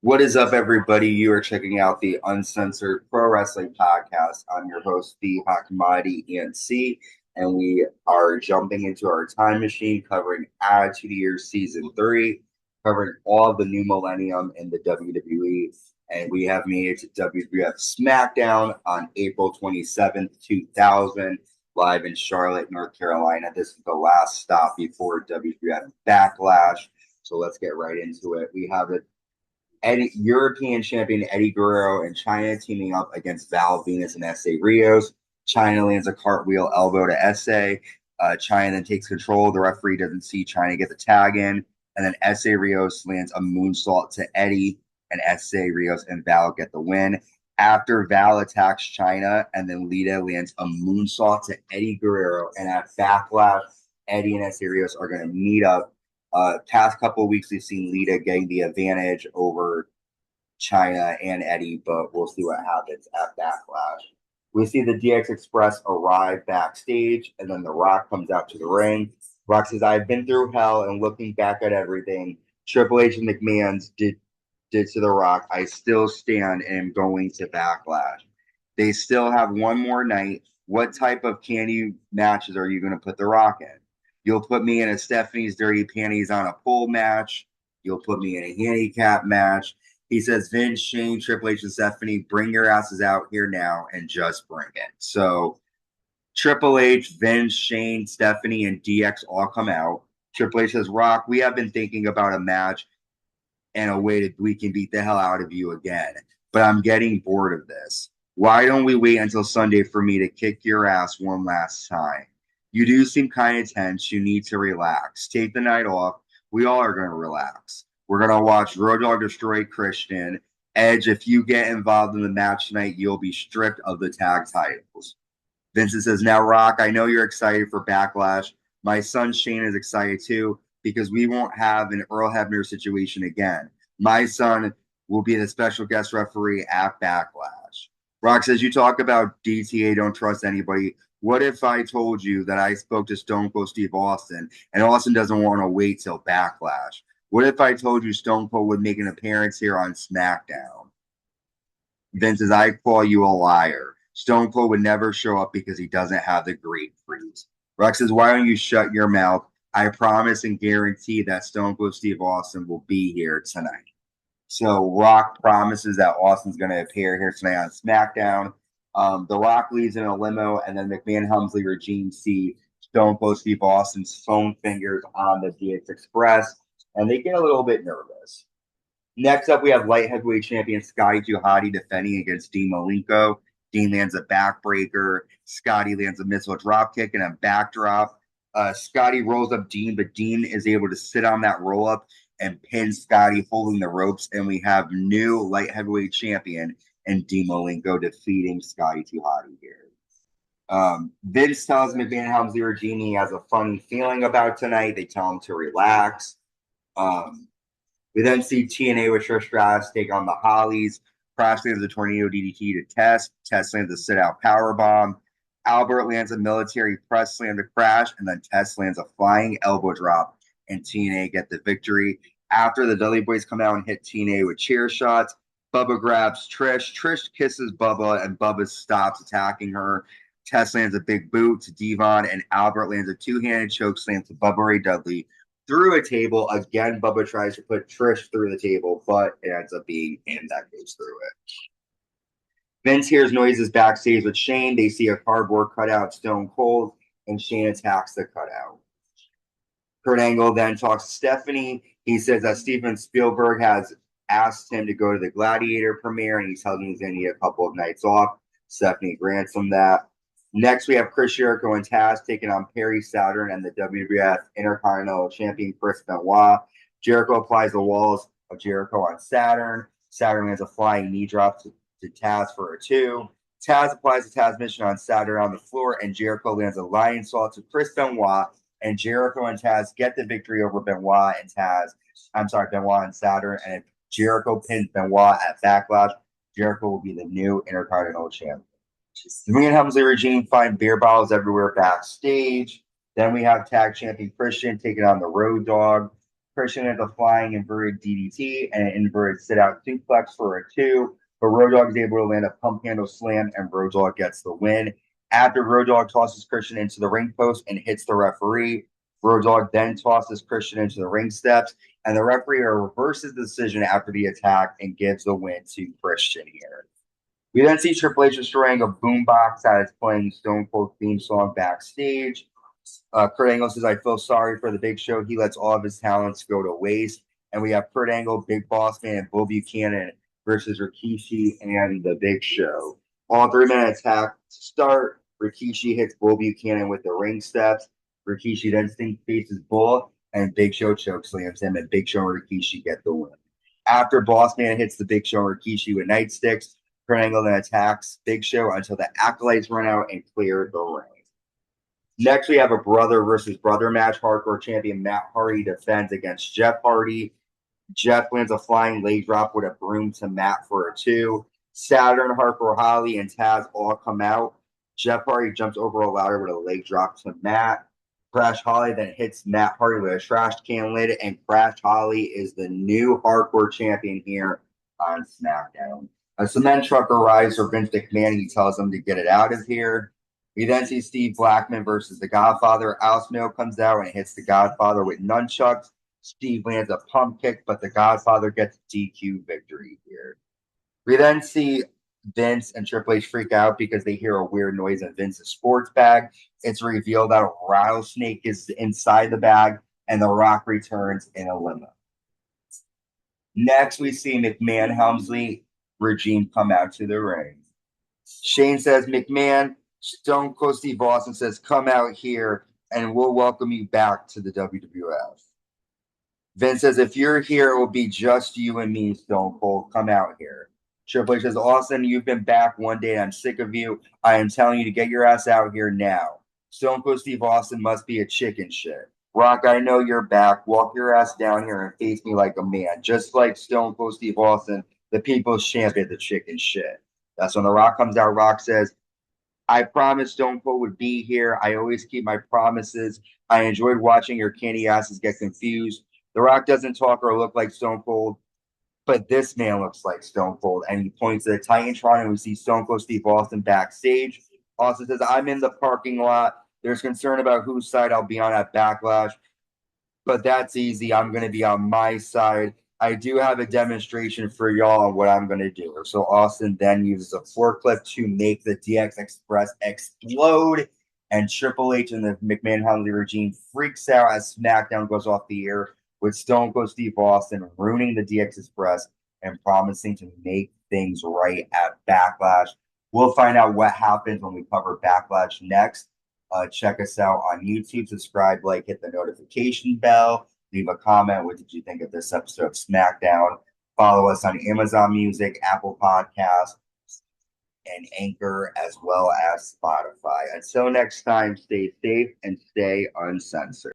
What is up, everybody? You are checking out the Uncensored Pro Wrestling Podcast. I'm your host, the Hot Commodity ENC, and we are jumping into our time machine covering Attitude Year Season 3, covering all of the new millennium in the WWE. And we have made it to WWF SmackDown on April 27th, 2000, live in Charlotte, North Carolina. This is the last stop before WWF Backlash. So let's get right into it. We have it. European champion Eddie Guerrero and Chyna teaming up against Val Venis and Essa Rios. Chyna lands a cartwheel elbow to Essa. Chyna then takes control. The referee doesn't see Chyna get the tag in. And then Essa Rios lands a moonsault to Eddie. And Essa Rios and Val get the win. After Val attacks Chyna, and then Lita lands a moonsault to Eddie Guerrero. And at Backlash, Eddie and Essa Rios are going to meet up. Past couple of weeks, we've seen Lita getting the advantage over Chyna and Eddie, but we'll see what happens at Backlash. We see the DX Express arrive backstage, and then The Rock comes out to the ring. Rock says, "I've been through hell, and looking back at everything Triple H and McMahon's did to The Rock, I still stand and am going to Backlash. They still have one more night. What type of candy matches are you going to put The Rock in? You'll put me in a Stephanie's Dirty Panties on a pole match. You'll put me in a handicap match." He says, "Vince, Shane, Triple H, and Stephanie, bring your asses out here now and just bring it." So Triple H, Vince, Shane, Stephanie, and DX all come out. Triple H says, "Rock, we have been thinking about a match and a way that we can beat the hell out of you again. But I'm getting bored of this. Why don't we wait until Sunday for me to kick your ass one last time? You do seem kind of tense. You need to relax. Take the night off. We all are going to relax. We're going to watch Road Dogg destroy Christian. Edge, if you get involved in the match tonight, you'll be stripped of the tag titles." Vincent says, "Now, Rock, I know you're excited for Backlash. My son Shane is excited too because we won't have an Earl Hebner situation again. My son will be the special guest referee at Backlash." Rock says, "You talk about DTA, don't trust anybody. What if I told you that I spoke to Stone Cold Steve Austin and Austin doesn't want to wait till Backlash? What if I told you Stone Cold would make an appearance here on SmackDown?" Vince says, "I call you a liar. Stone Cold would never show up because he doesn't have the grapefruit." Rock says, "Why don't you shut your mouth? I promise and guarantee that Stone Cold Steve Austin will be here tonight." So Rock promises that Austin's going to appear here tonight on SmackDown. The Rock leaves in a limo, and then McMahon-Helmsley Regime see Stone Cold Steve Austin's phone fingers on the DX Express, and they get a little bit nervous. Next up, we have light heavyweight champion Scotty Hotty defending against Dean Malenko. Dean lands a backbreaker. Scotty lands a missile dropkick and a backdrop. Scotty rolls up Dean, but Dean is able to sit on that roll up and pin Scotty holding the ropes, and we have new light heavyweight champion and Dean Malenko defeating Scotty Hotty here. Vince tells McMahon-Helmsley Regime he has a funny feeling about tonight. They tell him to relax. We then see TNA with Trish Stratus take on the Hollies. Crash lands a tornado DDT to Test. Test lands a sit-out powerbomb. Albert lands a military press slam to Crash, and then Test lands a flying elbow drop, and TNA get the victory. After the Dudley Boys come out and hit TNA with chair shots, Bubba grabs Trish. Trish kisses Bubba, and Bubba stops attacking her. Test lands a big boot to Devon, and Albert lands a two-handed choke slam to Bubba Ray Dudley through a table. Again, Bubba tries to put Trish through the table, but it ends up being him that goes through it. Vince hears noises backstage with Shane. They see a cardboard cutout Stone Cold, and Shane attacks the cutout. Kurt Angle then talks to Stephanie. He says that Steven Spielberg has asked him to go to the Gladiator premiere, and he tells him he's going to need a couple of nights off. Stephanie grants him that. Next, we have Chris Jericho and Tazz taking on Perry Saturn and the WWF Intercontinental Champion Chris Benoit. Jericho applies the walls of Jericho on Saturn. Saturn lands a flying knee drop to Tazz for a 2. Tazz applies the Tazz mission on Saturn on the floor, and Jericho lands a lion salt to Chris Benoit. And Jericho and Tazz get the victory over Benoit and Saturn. And if Jericho pins Benoit at Backlash, Jericho will be the new Intercontinental Champion. The McMahon-Helmsley Regime find beer bottles everywhere backstage. Then we have Tag Champion Christian taking on the Road Dogg. Christian hits a flying inverted DDT and an inverted sit-out suplex for a 2. But Road Dogg is able to land a pump handle slam, and Road Dogg gets the win. After Road Dogg tosses Christian into the ring post and hits the referee, Road Dogg then tosses Christian into the ring steps, and the referee reverses the decision after the attack and gives the win to Christian here. We then see Triple H destroying a boombox that is playing Stone Cold theme song backstage. Kurt Angle says, "I feel sorry for the Big Show. He lets all of his talents go to waste." And we have Kurt Angle, Big Boss Man, and Bull Buchanan versus Rikishi and the Big Show. All 3-minute attack to start. Rikishi hits Bull Buchanan with the ring steps. Rikishi then faces Bull, and Big Show chokeslams him, and Big Show and Rikishi get the win. After Boss Man hits the Big Show and Rikishi with nightsticks, Kurt Angle then attacks Big Show until the Acolytes run out and clear the ring. Next, we have a brother versus brother match. Hardcore champion Matt Hardy defends against Jeff Hardy. Jeff lands a flying leg drop with a broom to Matt for a 2. Saturn, Hardcore Holly, and Tazz all come out. Jeff Hardy jumps over a ladder with a leg drop to Matt. Crash Holly then hits Matt Hardy with a trash can lid, and Crash Holly is the new hardcore champion here on SmackDown. A cement truck arrives for Vince McMahon. He tells him to get it out of here. We then see Steve Blackman versus the Godfather. Al Snow comes out and hits the Godfather with nunchucks. Steve lands a pump kick, but the Godfather gets a DQ victory here. We then see Vince and Triple H freak out because they hear a weird noise in Vince's sports bag. It's revealed that a rattlesnake is inside the bag, and The Rock returns in a limo. Next, we see McMahon-Helmsley Regime come out to the ring. Shane says, "McMahon," Stone Cold Steve Austin says, "Come out here and we'll welcome you back to the WWF." Vince says, "If you're here, it will be just you and me, Stone Cold. Come out here." Triple H says, "Austin, you've been back one day. I'm sick of you. I am telling you to get your ass out here now." Stone Cold Steve Austin must be a chicken shit. "Rock, I know you're back. Walk your ass down here and face me like a man." Just like Stone Cold Steve Austin, the people's champion, the chicken shit. That's when The Rock comes out. Rock says, "I promised Stone Cold would be here. I always keep my promises. I enjoyed watching your candy asses get confused." The Rock doesn't talk or look like Stone Cold, but this man looks like Stone Cold. And he points to the Titantron, and we see Stone Cold Steve Austin backstage. Austin says, "I'm in the parking lot. There's concern about whose side I'll be on at Backlash, but that's easy. I'm going to be on my side. I do have a demonstration for y'all on what I'm going to do." So Austin then uses a forklift to make the DX Express explode, and Triple H and the McMahon-Helmsley Regime freaks out as SmackDown goes off the air, with Stone Cold Steve Austin ruining the DX Express and promising to make things right at Backlash. We'll find out what happens when we cover Backlash next. Check us out on YouTube. Subscribe, like, hit the notification bell. Leave a comment. What did you think of this episode of SmackDown? Follow us on Amazon Music, Apple Podcasts, and Anchor, as well as Spotify. Until next time, stay safe and stay uncensored.